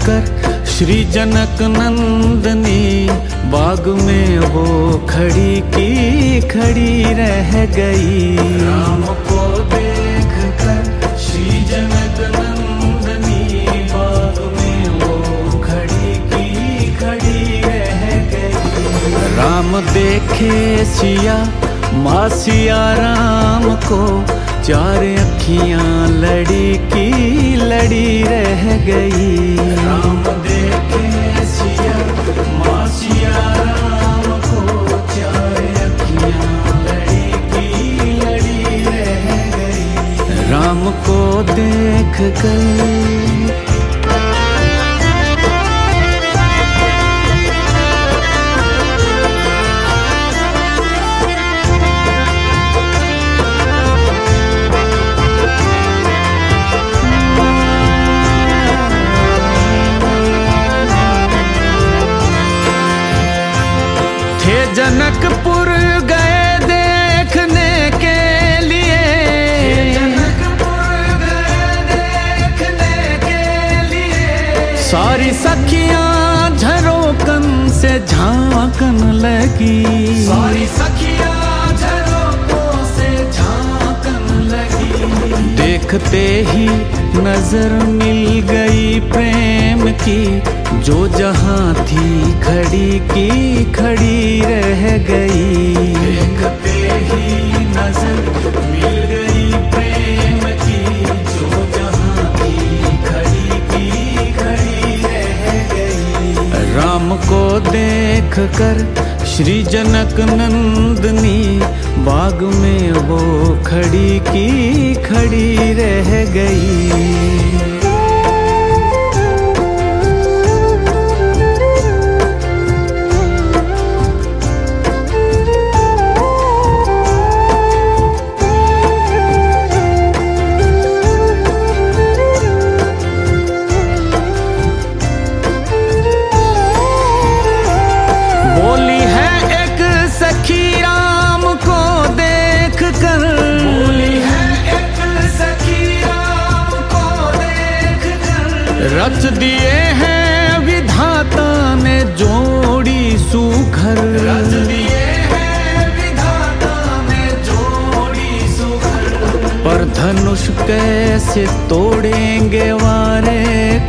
कर श्री जनक नंदनी बाग में वो खड़ी की खड़ी रह गई। राम को देख कर श्री जनक नंदनी बाग में वो खड़ी की खड़ी रह गई। राम देखे सिया माँ सिया राम को, चार अखियां लड़ी की लड़ी रह गई। राम देखे सिया माँ सिया राम को, चार अखियां लड़ी की लड़ी रह गई। राम को देख कर जनकपुर गए देखने के लिए, जनकपुर गए देखने के लिए। सारी सखियां झरोकन से झांकन लगी, सारी सखियां झरोकों से झांकन लगी। देखते ही नजर मिल गई प्रेम की, जो जहां थी खड़ी की खड़ी रह गई। देखते ही नजर मिल गई प्रेम की, जो जहां थी खड़ी की खड़ी रह गई। राम को देख कर श्री जनक नंदनी बाग में वो खड़ी की खड़ी रह गई। बोली है एक सखी राम को देख कर, बोली है एक सखी राम को देख कर। रच दिए हैं विधाता ने जोड़ी सुघर, रच दिए हैं विधाता ने जोड़ी सुघर। पर धनुष कैसे तोड़ेंगे वारे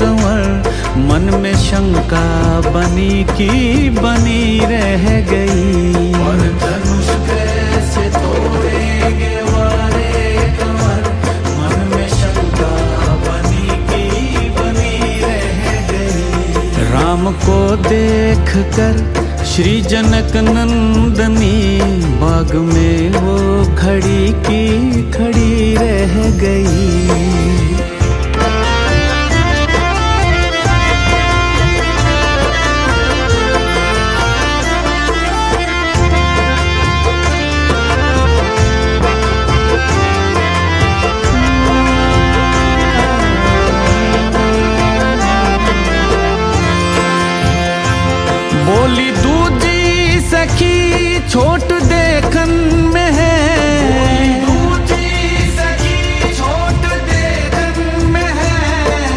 कंवर, मन में शंका बनी की बनी रह गई। और धनुष कैसे तोड़ेंगे वारे कंवर, मन में शंका बनी की बनी रह गई। राम को देख कर श्री जनक नंदनी बाग में वो खड़ी की खड़ी रह गई। बोली दूजी सखी छोट देखन में है, दूजी सखी छोट देखन में है।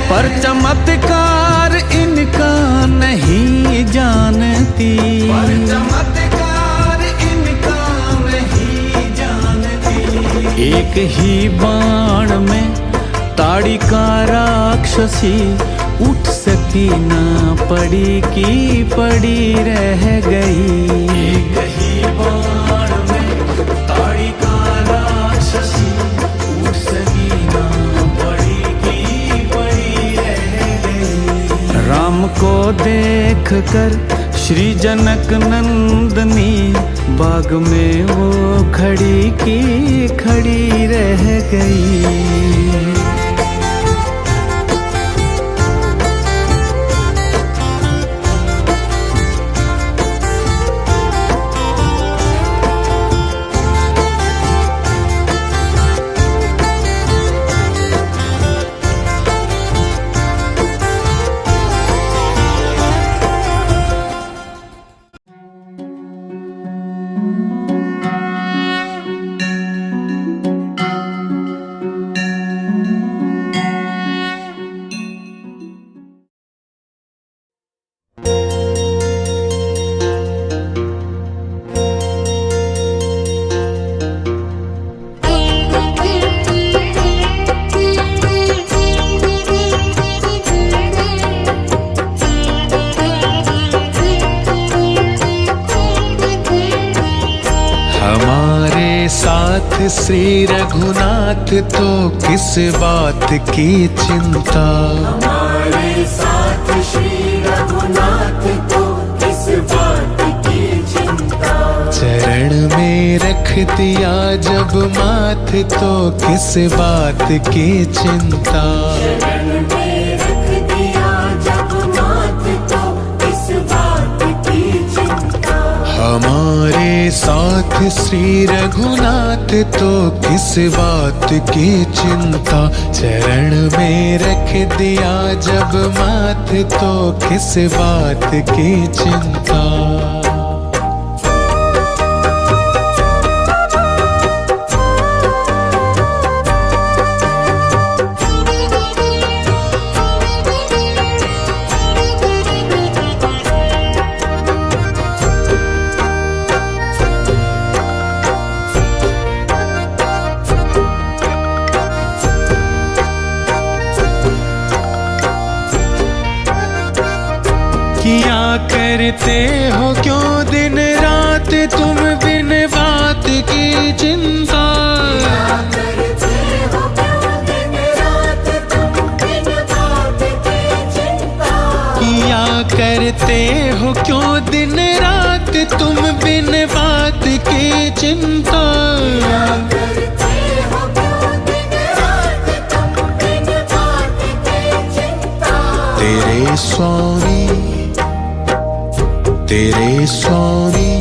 पर चमत्कार इनका नहीं जानती, पर चमत्कार इनका नहीं जानती। एक ही बाण में ताड़ी का राक्षसी, उठ सकी ना पड़ी की पड़ी रह गई। एक ही बाण में ताड़ी का राक्षसी, उठ सकी ना पड़ी की पड़ी रह गई। राम को देख कर श्री जनक नंदनी बाग में वो खड़ी की खड़ी रह गई। हमारे साथ श्री रघुनाथ तो किस बात की चिंता। हमारे साथ श्री रघुनाथ तो किस बात की चिंता। चरण में रख दिया जब माथ तो किस बात की चिंता। चरण में रख दिया जब माथ तो किस बात की चिंता। हमारे साथ श्री रघुनाथ तो किस बात की चिंता। चरण में रख दिया जब माथ तो किस बात की चिंता। किया करते हो क्यों दिन रात तुम बिन बात की चिंता। करते हो क्यों दिन रात तुम बिन बात की चिंता। किया करते हो क्यों दिन रात तुम बिन बात की चिंता। करते हो क्यों दिन रात तुम बिन बात की चिंता। तेरे स्वामी तेरे स्वामी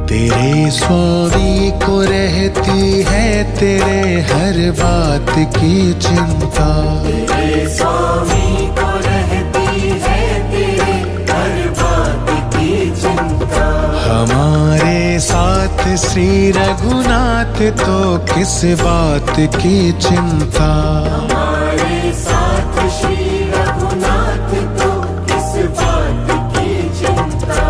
तेरे स्वामी को रहती है तेरे हर बात की चिंता। तेरे स्वामी को रहती है तेरे हर बात की चिंता। हमारे साथ श्री रघुनाथ तो किस बात की चिंता। हमारे साथ श्री रघुनाथ तो किस बात की चिंता।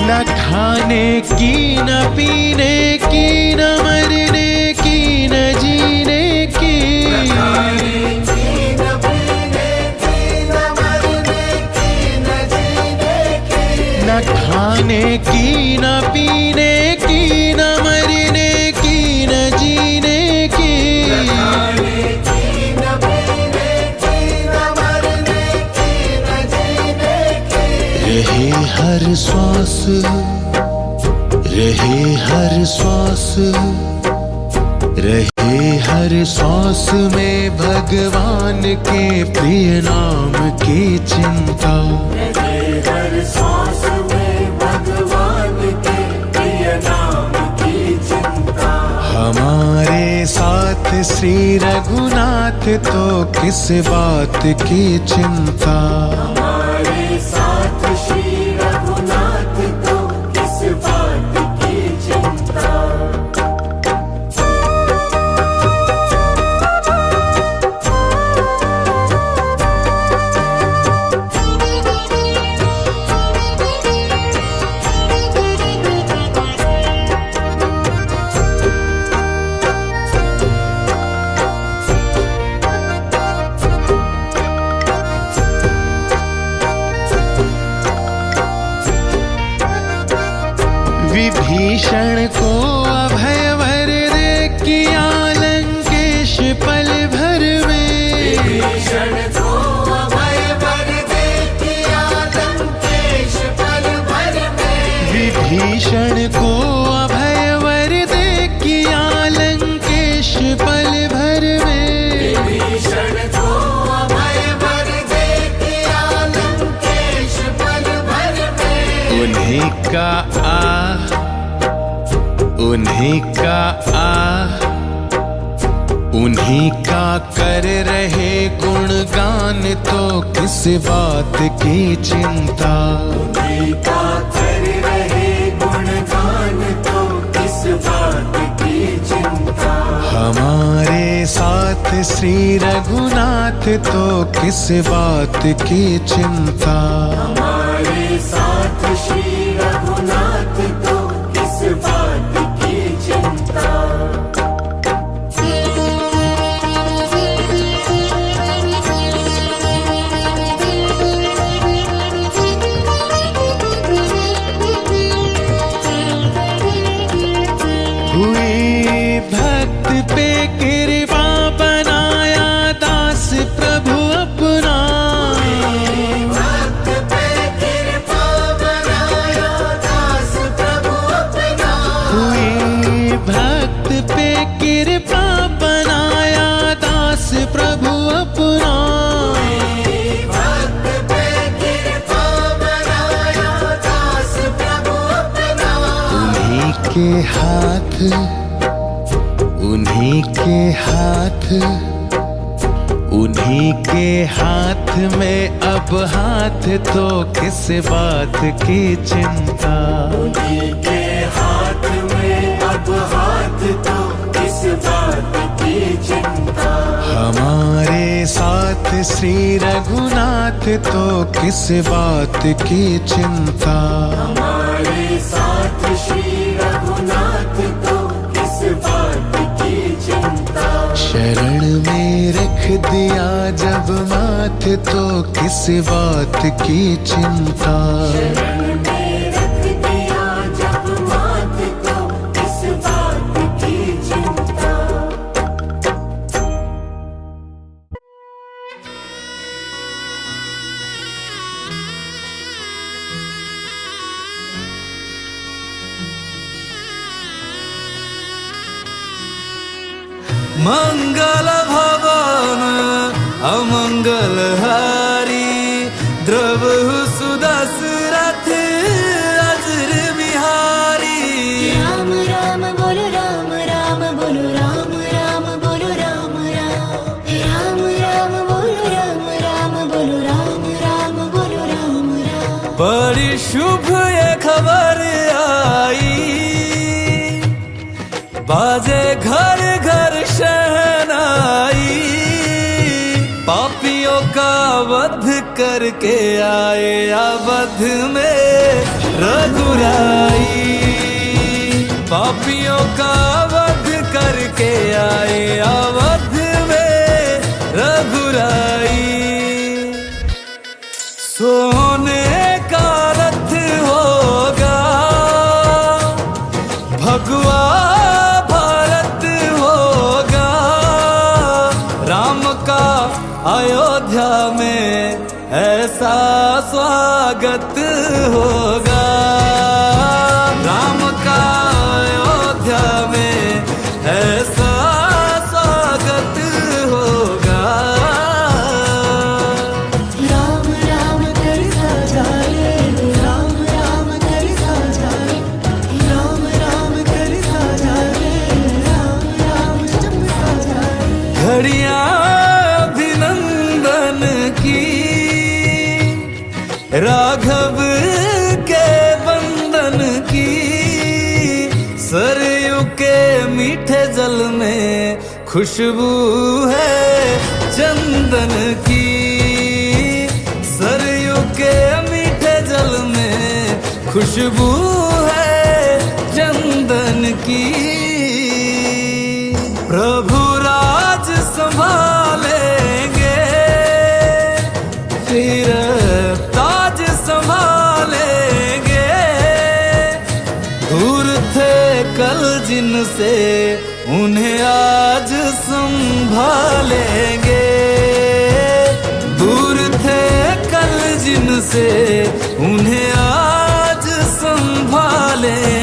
न खाने की न पीने की न मरने की न जीने की। न खाने की न पीने की न मरने की न जीने की। रहे हर श्वास रहे हर श्वास रहे हर श्वास में भगवान के प्रिय नाम की चिंता। हर सांस में भगवान के प्रिय नाम की चिंता। हमारे साथ श्री रघुनाथ तो किस बात की चिंता। हमारे साथ श्री रघुनाथ तो किस बात की चिंता। विभीषण को अभय वर दे किया लंकेश पल भर में। विभीषण को अभय वर दे किया लंकेश पल भर में। विभीषण को अभय वर दे किया लंकेश पल भर में। विभीषण को अभय वर दे किया लंकेश पल भर में। उन्हीं का उन्हीं का कर रहे गुणगान तो किस बात की चिंता। उन्हीं का कर रहे गुणगान तो किस बात की चिंता। हमारे साथ श्री रघुनाथ तो किस बात की चिंता। हमारे साथ श्री रघुनाथ तो किस बात की चिंता। के हाथ, उन्हीं के हाथ, उन्हीं के हाथ में अब हाथ तो किस बात की चिंता। उन्हीं के हाथ में अब हाथ तो किस बात की चिंता। हमारे साथ श्री रघुनाथ तो किस बात की चिंता। हमारे साथ श्री रघुनाथ तो किस बात की चिंता। शरण में रख दिया जब माथ तो किस बात की चिंता। शरण में रख दिया जब माथ तो किस बात की चिंता। मंगल भवन अमंगल हारी, द्रवहु सुदशरथ अजर बिहारी। राम राम बोलो राम राम बोलो राम राम बोलो राम राम। राम राम बोलो राम राम बोलो राम राम बोलो राम राम। बड़ी शुभ ये खबर आई, बाजे घर घर शहनाई। पापियों का वध करके आए अवध में रघुराई। पापियों का वध करके आए अवध में रघुराई। सोने का रथ होगा भगवा भारत होगा। राम का अयोध्या में ऐसा स्वागत होगा। राम का अयोध्या में ऐसा स्वागत होगा। राम राम कर साजाए, राम राम कर साजाए, राम राम कर साजाए, राम राम जप साजाए। घड़ियां अभिनंदन की, राघव के बंधन की। सरयू के मीठे जल में खुशबू है चंदन की। सरयू के मीठे जल में खुशबू है चंदन की। प्रभु राज संभालेंगे, फिर ताज संभालेंगे। दूर थे कल जिनसे उन्हें आज संभालेंगे। दूर थे कल जिनसे उन्हें आज संभालेंगे।